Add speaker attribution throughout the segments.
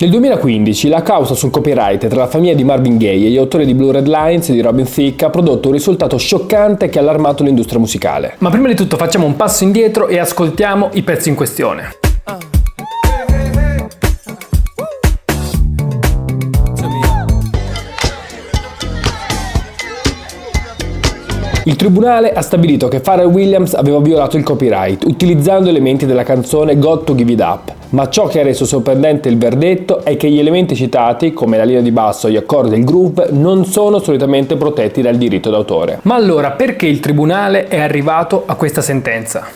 Speaker 1: Nel 2015 la causa sul copyright tra la famiglia di Marvin Gaye e gli autori di Blue Red Lines e di Robin Thicke ha prodotto un risultato scioccante che ha allarmato l'industria musicale.
Speaker 2: Ma prima di tutto facciamo un passo indietro e ascoltiamo i pezzi in questione.
Speaker 1: Il tribunale ha stabilito che Pharrell Williams aveva violato il copyright utilizzando elementi della canzone Got to Give It Up, ma ciò che ha reso sorprendente il verdetto è che gli elementi citati, come la linea di basso, gli accordi e il groove, non sono solitamente protetti dal diritto d'autore.
Speaker 2: Ma allora perché il tribunale è arrivato a questa sentenza?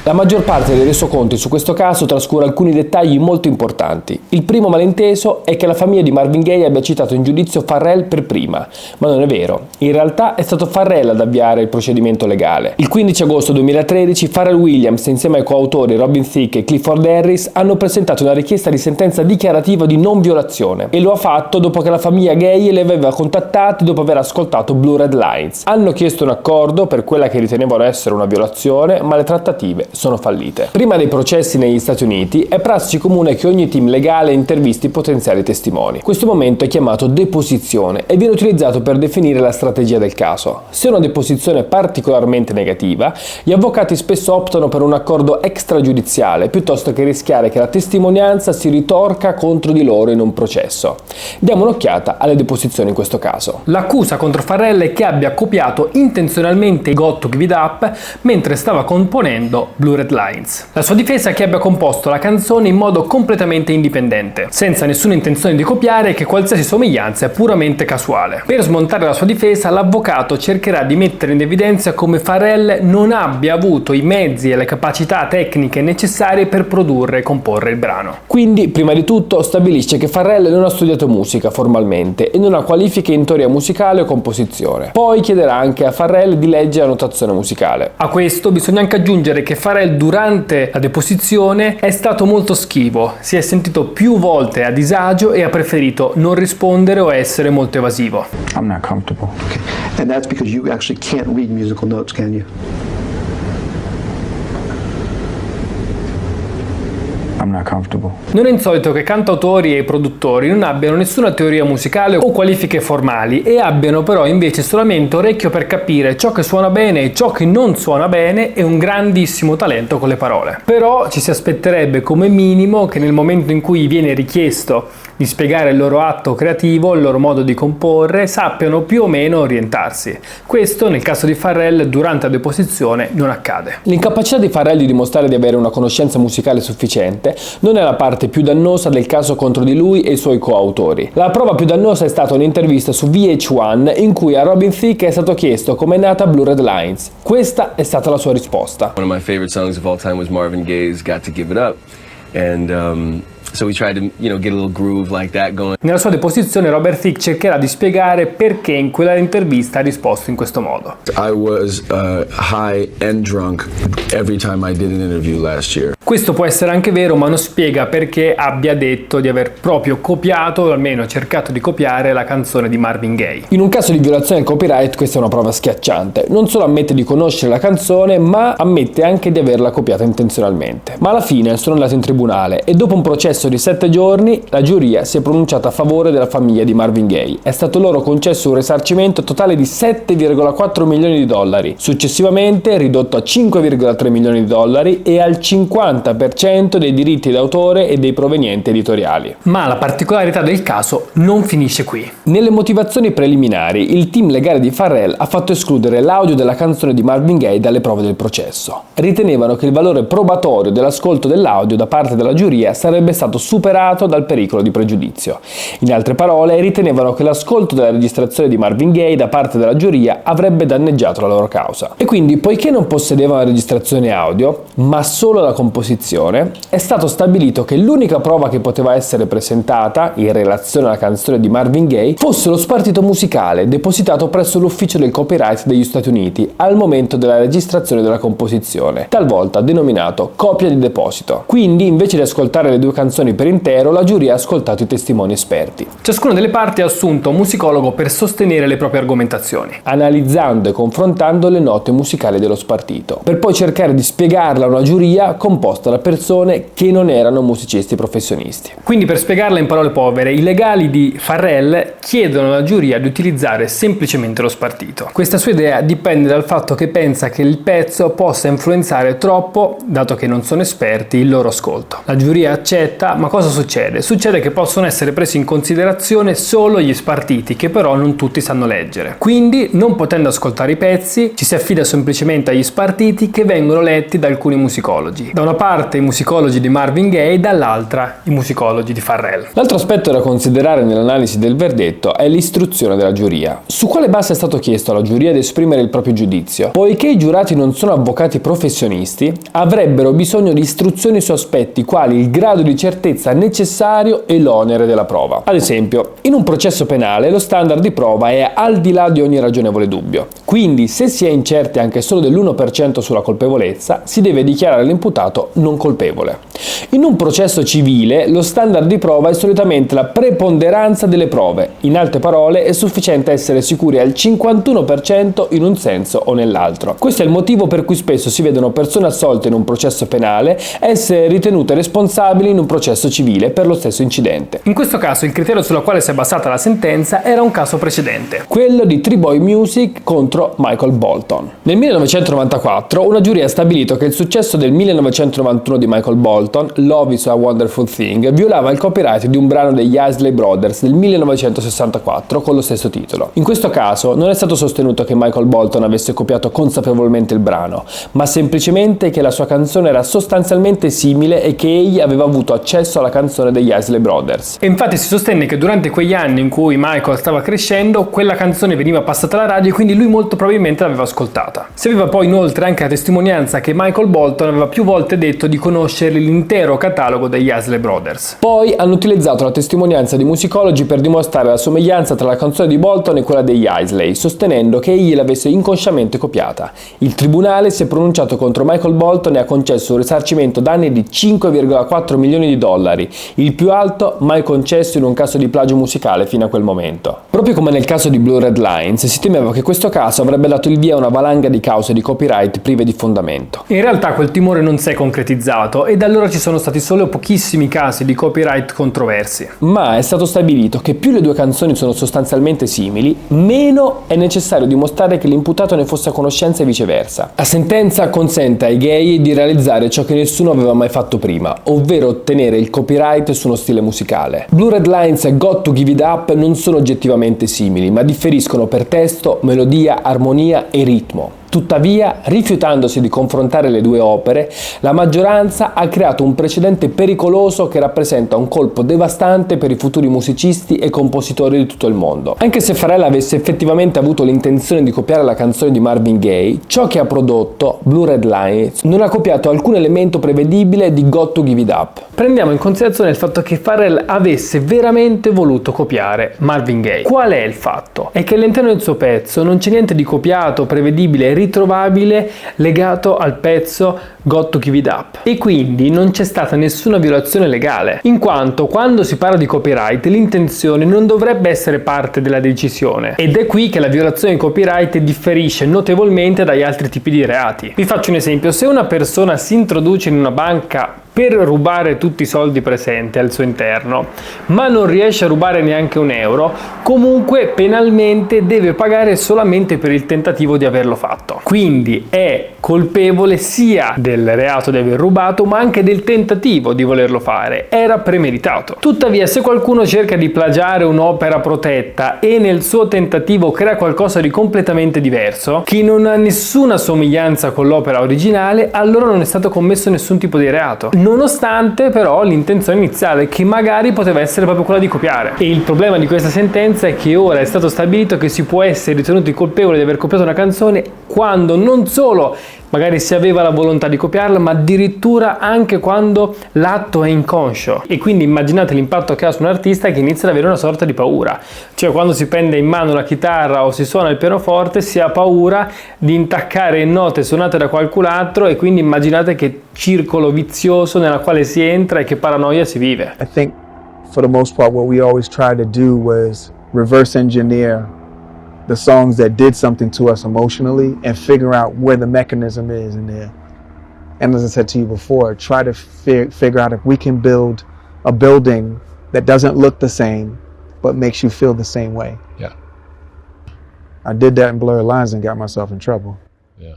Speaker 1: La maggior parte dei resoconti su questo caso trascura alcuni dettagli molto importanti. Il primo malinteso è che la famiglia di Marvin Gaye abbia citato in giudizio Pharrell per prima, ma non è vero. In realtà è stato Pharrell ad avviare il procedimento legale. Il 15 agosto 2013 Pharrell Williams insieme ai coautori Robin Thicke e Clifford Harris hanno presentato una richiesta di sentenza dichiarativa di non violazione e lo ha fatto dopo che la famiglia Gaye li aveva contattati dopo aver ascoltato Blue Red Lines. Hanno chiesto un accordo per quella che ritenevano essere una violazione, ma le trattative sono fallite. Prima dei processi negli Stati Uniti è prassi comune che ogni team legale intervisti potenziali testimoni. Questo momento è chiamato deposizione e viene utilizzato per definire la strategia del caso. Se una deposizione è particolarmente negativa, gli avvocati spesso optano per un accordo extragiudiziale piuttosto che rischiare che la testimonianza si ritorca contro di loro in un processo. Diamo un'occhiata alle deposizioni in questo caso.
Speaker 2: L'accusa contro Pharrell è che abbia copiato intenzionalmente Got to Give It Up mentre stava componendo Blue Red Lines. La sua difesa è che abbia composto la canzone in modo completamente indipendente, senza nessuna intenzione di copiare e che qualsiasi somiglianza è puramente casuale. Per smontare la sua difesa, l'avvocato cercherà di mettere in evidenza come Pharrell non abbia avuto i mezzi e le capacità tecniche necessarie per produrre e comporre il brano.
Speaker 1: Quindi, prima di tutto, stabilisce che Pharrell non ha studiato musica formalmente e non ha qualifiche in teoria musicale o composizione. Poi chiederà anche a Pharrell di leggere la notazione musicale.
Speaker 2: A questo bisogna anche aggiungere che Pharrell durante la deposizione è stato molto schivo, si è sentito più volte a disagio e ha preferito non rispondere o essere molto evasivo.
Speaker 3: I'm not comfortable.
Speaker 4: Okay. And that's because you actually can't read musical notes, can you?
Speaker 3: I'm not comfortable.
Speaker 2: Non è insolito che cantautori e produttori non abbiano nessuna teoria musicale o qualifiche formali e abbiano però invece solamente orecchio per capire ciò che suona bene e ciò che non suona bene e un grandissimo talento con le parole. Però ci si aspetterebbe come minimo che nel momento in cui viene richiesto di spiegare il loro atto creativo, il loro modo di comporre, sappiano più o meno orientarsi. Questo nel caso di Pharrell durante la deposizione non accade.
Speaker 1: L'incapacità di Pharrell di dimostrare di avere una conoscenza musicale sufficiente non è la parte più dannosa del caso contro di lui e i suoi coautori. La prova più dannosa è stata un'intervista su VH1 in cui a Robin Thicke è stato chiesto come è nata Blue Red Lines. Questa è stata la sua risposta.
Speaker 5: One of my favorite songs of all time was Marvin Gaye's Got to Give It Up, and so we tried to, get a little groove like that going.
Speaker 2: Nella sua deposizione Robert Thicke cercherà di spiegare perché in quella intervista ha risposto in questo modo.
Speaker 6: I was high and drunk every time I did an interview last year.
Speaker 2: Questo può essere anche vero, ma non spiega perché abbia detto di aver proprio copiato, o almeno cercato di copiare, la canzone di Marvin Gaye.
Speaker 1: In un caso di violazione del copyright questa è una prova schiacciante. Non solo ammette di conoscere la canzone, ma ammette anche di averla copiata intenzionalmente. Ma alla fine sono andati in tribunale e dopo un processo di 7 giorni la giuria si è pronunciata a favore della famiglia di Marvin Gaye. È stato loro concesso un risarcimento totale di 7,4 milioni di dollari, successivamente ridotto a 5,3 milioni di dollari e al 50% dei diritti d'autore e dei provenienti editoriali.
Speaker 2: Ma la particolarità del caso non finisce qui.
Speaker 1: Nelle motivazioni preliminari, il team legale di Pharrell ha fatto escludere l'audio della canzone di Marvin Gaye dalle prove del processo. Ritenevano che il valore probatorio dell'ascolto dell'audio da parte della giuria sarebbe stato superato dal pericolo di pregiudizio. In altre parole, ritenevano che l'ascolto della registrazione di Marvin Gaye da parte della giuria avrebbe danneggiato la loro causa. E quindi, poiché non possedevano la registrazione audio, ma solo la composizione, è stato stabilito che l'unica prova che poteva essere presentata in relazione alla canzone di Marvin Gaye fosse lo spartito musicale depositato presso l'ufficio del copyright degli Stati Uniti al momento della registrazione della composizione, talvolta denominato copia di deposito. Quindi, invece di ascoltare le due canzoni canzoni per intero, la giuria ha ascoltato i testimoni esperti.
Speaker 2: Ciascuna delle parti ha assunto un musicologo per sostenere le proprie argomentazioni,
Speaker 1: analizzando e confrontando le note musicali dello spartito, per poi cercare di spiegarla a una giuria composta da persone che non erano musicisti professionisti.
Speaker 2: Quindi, per spiegarla in parole povere, i legali di Farrell chiedono alla giuria di utilizzare semplicemente lo spartito. Questa sua idea dipende dal fatto che pensa che il pezzo possa influenzare troppo, dato che non sono esperti, il loro ascolto. La giuria accetta, ma cosa succede? Succede che possono essere presi in considerazione solo gli spartiti, che però non tutti sanno leggere. Quindi, non potendo ascoltare i pezzi, ci si affida semplicemente agli spartiti che vengono letti da alcuni musicologi. Da una parte i musicologi di Marvin Gaye, dall'altra i musicologi di Farrell.
Speaker 1: L'altro aspetto da considerare nell'analisi del verdetto è l'istruzione della giuria. Su quale base è stato chiesto alla giuria di esprimere il proprio giudizio? Poiché i giurati non sono avvocati professionisti, avrebbero bisogno di istruzioni su aspetti quali il grado di certezza necessario e l'onere della prova. Ad esempio, in un processo penale lo standard di prova è al di là di ogni ragionevole dubbio. Quindi, se si è incerti anche solo dell'1% sulla colpevolezza, si deve dichiarare l'imputato non colpevole. In un processo civile, lo standard di prova è solitamente la preponderanza delle prove. In altre parole, è sufficiente essere sicuri al 51% in un senso o nell'altro. Questo è il motivo per cui spesso si vedono persone assolte in un processo penale essere ritenute responsabili in un processo civile per lo stesso incidente.
Speaker 2: In questo caso il criterio sulla quale si è basata la sentenza era un caso precedente,
Speaker 1: quello di Three Boy Music contro Michael Bolton. Nel 1994 una giuria ha stabilito che il successo del 1991 di Michael Bolton, Love is a Wonderful Thing, violava il copyright di un brano degli Isley Brothers del 1964 con lo stesso titolo. In questo caso non è stato sostenuto che Michael Bolton avesse copiato consapevolmente il brano, ma semplicemente che la sua canzone era sostanzialmente simile e che egli aveva avuto accesso alla canzone degli Isley Brothers.
Speaker 2: E infatti si sostenne che durante quegli anni in cui Michael stava crescendo, quella canzone veniva passata alla radio e quindi lui molto probabilmente l'aveva ascoltata. Si aveva poi inoltre anche la testimonianza che Michael Bolton aveva più volte detto di conoscere l'intero catalogo degli Isley Brothers.
Speaker 1: Poi hanno utilizzato la testimonianza di musicologi per dimostrare la somiglianza tra la canzone di Bolton e quella degli Isley, sostenendo che egli l'avesse inconsciamente copiata. Il tribunale si è pronunciato contro Michael Bolton e ha concesso un risarcimento danni di 5,4 milioni di dollari, il più alto mai concesso in un caso di plagio musicale fino a quel momento. Proprio come nel caso di Blue Red Lines, si temeva che questo caso avrebbe dato il via a una valanga di cause di copyright prive di fondamento.
Speaker 2: In realtà quel timore non si è concretizzato e da allora ci sono stati solo pochissimi casi di copyright controversi.
Speaker 1: Ma è stato stabilito che più le due canzoni sono sostanzialmente simili, meno è necessario dimostrare che l'imputato ne fosse a conoscenza e viceversa. La sentenza consente ai gay di realizzare ciò che nessuno aveva mai fatto prima, ovvero ottenere il copyright su uno stile musicale. Blue Red Lines e Got to Give It Up non sono oggettivamente simili, ma differiscono per testo, melodia, armonia e ritmo. Tuttavia, rifiutandosi di confrontare le due opere, la maggioranza ha creato un precedente pericoloso che rappresenta un colpo devastante per i futuri musicisti e compositori di tutto il mondo. Anche se Farrell avesse effettivamente avuto l'intenzione di copiare la canzone di Marvin Gaye, ciò che ha prodotto, Blue Red Lines, non ha copiato alcun elemento prevedibile di Got to Give It Up.
Speaker 2: Prendiamo in considerazione il fatto che Farrell avesse veramente voluto copiare Marvin Gaye. Qual è il fatto? È che all'interno del suo pezzo non c'è niente di copiato, prevedibile, ritrovabile legato al pezzo Got to Give It Up, e quindi non c'è stata nessuna violazione legale, in quanto quando si parla di copyright l'intenzione non dovrebbe essere parte della decisione, ed è qui che la violazione di copyright differisce notevolmente dagli altri tipi di reati. Vi faccio un esempio: se una persona si introduce in una banca per rubare tutti i soldi presenti al suo interno, ma non riesce a rubare neanche un euro, comunque penalmente deve pagare solamente per il tentativo di averlo fatto. Quindi è colpevole sia del reato di aver rubato, ma anche del tentativo di volerlo fare. Era premeditato. Tuttavia, se qualcuno cerca di plagiare un'opera protetta e nel suo tentativo crea qualcosa di completamente diverso, che non ha nessuna somiglianza con l'opera originale, allora non è stato commesso nessun tipo di reato, nonostante però l'intenzione iniziale, che magari poteva essere proprio quella di copiare. E il problema di questa sentenza è che ora è stato stabilito che si può essere ritenuti colpevoli di aver copiato una canzone quando non solo magari si aveva la volontà di copiarla, ma addirittura anche quando l'atto è inconscio. E quindi immaginate l'impatto che ha su un artista che inizia ad avere una sorta di paura. Cioè quando si prende in mano la chitarra o si suona il pianoforte si ha paura di intaccare note suonate da qualcun altro, e quindi immaginate che circolo vizioso nella quale si entra e che paranoia si vive.
Speaker 7: I think for the most part what we always tried to do was reverse engineer the songs that did something to us emotionally and figure out where the mechanism is in there. And as I said to you before, try to figure out if we can build a building that doesn't look the same but makes you feel the same way.
Speaker 8: Yeah.
Speaker 7: I did that in Blurred Lines and got myself in trouble.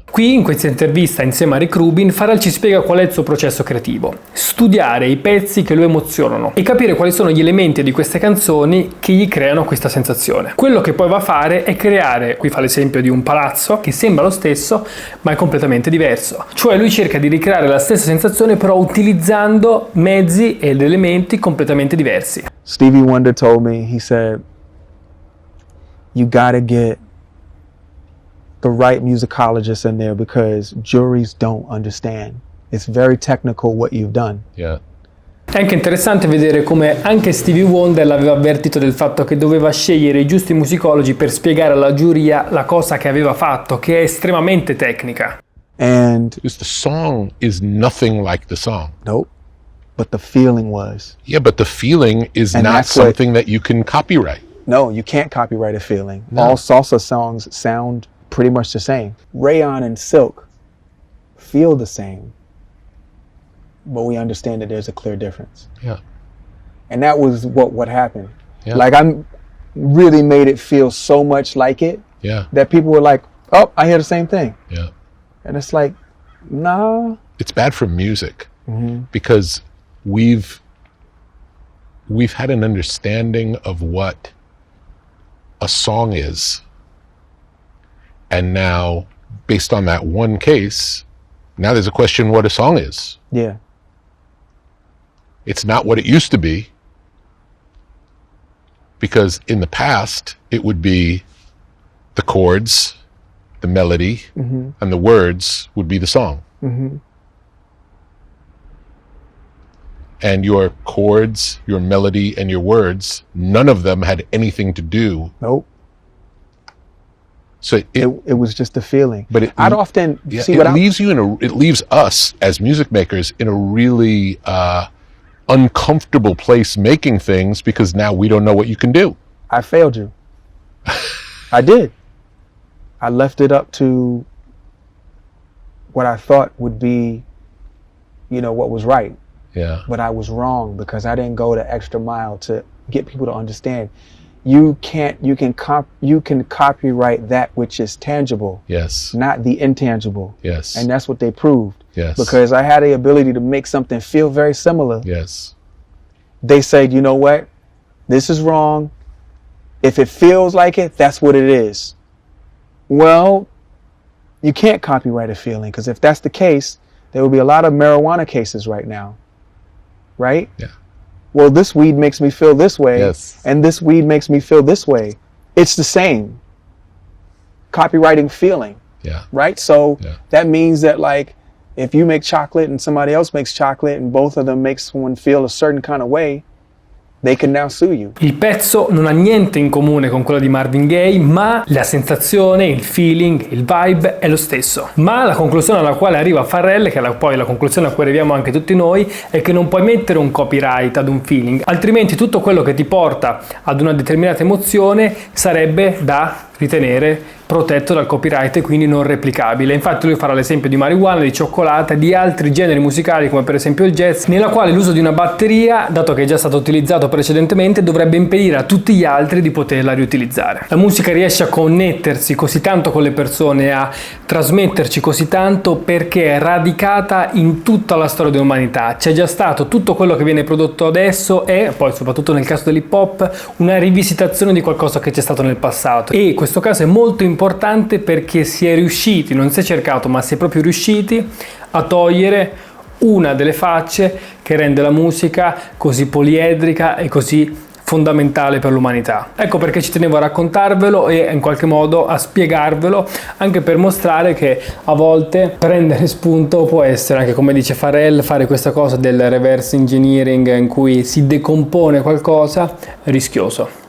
Speaker 2: Qui in questa intervista insieme a Rick Rubin, Pharrell ci spiega qual è il suo processo creativo: studiare i pezzi che lo emozionano e capire quali sono gli elementi di queste canzoni che gli creano questa sensazione. Quello che poi va a fare è creare, qui fa l'esempio di un palazzo che sembra lo stesso ma è completamente diverso, cioè lui cerca di ricreare la stessa sensazione però utilizzando mezzi ed elementi completamente diversi.
Speaker 7: Stevie Wonder told me, he said, you gotta get the right musicologist in there because juries don't understand. It's very technical what you've done.
Speaker 8: Yeah.
Speaker 2: È anche interessante vedere come anche Stevie Wonder l'aveva avvertito del fatto che doveva scegliere i giusti musicologi per spiegare alla giuria la cosa che aveva fatto, che è estremamente tecnica.
Speaker 7: And
Speaker 8: Because the song is nothing like the song.
Speaker 7: nope, but the feeling was.
Speaker 8: Yeah, but the feeling is
Speaker 7: And
Speaker 8: not
Speaker 7: that's what-
Speaker 8: something that you can copyright.
Speaker 7: No, you can't copyright a feeling.
Speaker 8: No.
Speaker 7: All salsa songs sound pretty much the same. Rayon and Silk feel the same, but we understand that there's a clear difference.
Speaker 8: Yeah.
Speaker 7: And that was what happened.
Speaker 8: Yeah.
Speaker 7: Like I really made it feel so much like it
Speaker 8: Yeah.
Speaker 7: that people were like, "Oh, I hear the same thing,"
Speaker 8: Yeah.
Speaker 7: and it's like, nah.
Speaker 8: It's bad for music because we've had an understanding of what a song is. And now, based on that one case, now there's a question what a song is.
Speaker 7: Yeah,
Speaker 8: It's not what it used to be. Because in the past, it would be the chords, the melody, and the words would be the song. And your chords, your melody, and your words, none of them had anything to do.
Speaker 7: nope.
Speaker 8: So
Speaker 7: It was just a feeling.
Speaker 8: But it-
Speaker 7: I'd often
Speaker 8: yeah,
Speaker 7: see
Speaker 8: it
Speaker 7: what I,
Speaker 8: leaves you it leaves us as music makers in a really uncomfortable place making things because now we don't know what you can do.
Speaker 7: I failed you. I did. I left it up to what I thought would be, what was right.
Speaker 8: Yeah.
Speaker 7: But I was wrong because I didn't go the extra mile to get people to understand. You can copyright that which is tangible,
Speaker 8: Yes.
Speaker 7: not the intangible.
Speaker 8: Yes.
Speaker 7: And that's what they proved.
Speaker 8: Yes.
Speaker 7: Because I had the ability to make something feel very similar.
Speaker 8: Yes.
Speaker 7: They said, you know what? This is wrong. If it feels like it, that's what it is. Well, you can't copyright a feeling because if that's the case, there would be a lot of marijuana cases right now. Right?
Speaker 8: Yeah.
Speaker 7: Well, this weed makes me feel this way.
Speaker 8: Yes.
Speaker 7: And this weed makes me feel this way. It's the same. Copywriting feeling.
Speaker 8: Yeah.
Speaker 7: Right? So
Speaker 8: Yeah.
Speaker 7: that means that like if you make chocolate and somebody else makes chocolate and both of them make someone feel a certain kind of way, they can now sue you.
Speaker 2: Il pezzo non ha niente in comune con quello di Marvin Gaye, ma la sensazione, il feeling, il vibe è lo stesso. Ma la conclusione alla quale arriva Pharrell, che è poi la conclusione a cui arriviamo anche tutti noi, è che non puoi mettere un copyright ad un feeling, altrimenti tutto quello che ti porta ad una determinata emozione sarebbe da ritenere protetto dal copyright e quindi non replicabile. Infatti lui farà l'esempio di marijuana, di cioccolata, di altri generi musicali come per esempio il jazz, nella quale l'uso di una batteria, dato che è già stato utilizzato precedentemente, dovrebbe impedire a tutti gli altri di poterla riutilizzare. La musica riesce a connettersi così tanto con le persone, a trasmetterci così tanto perché è radicata in tutta la storia dell'umanità. C'è già stato tutto quello che viene prodotto adesso e poi soprattutto nel caso dell'hip hop una rivisitazione di qualcosa che c'è stato nel passato, e questo caso è molto importante perché si è riusciti, non si è cercato ma si è proprio riusciti a togliere una delle facce che rende la musica così poliedrica e così fondamentale per l'umanità. Ecco perché ci tenevo a raccontarvelo e in qualche modo a spiegarvelo, anche per mostrare che a volte prendere spunto può essere, anche come dice Pharrell, fare questa cosa del reverse engineering in cui si decompone qualcosa, rischioso.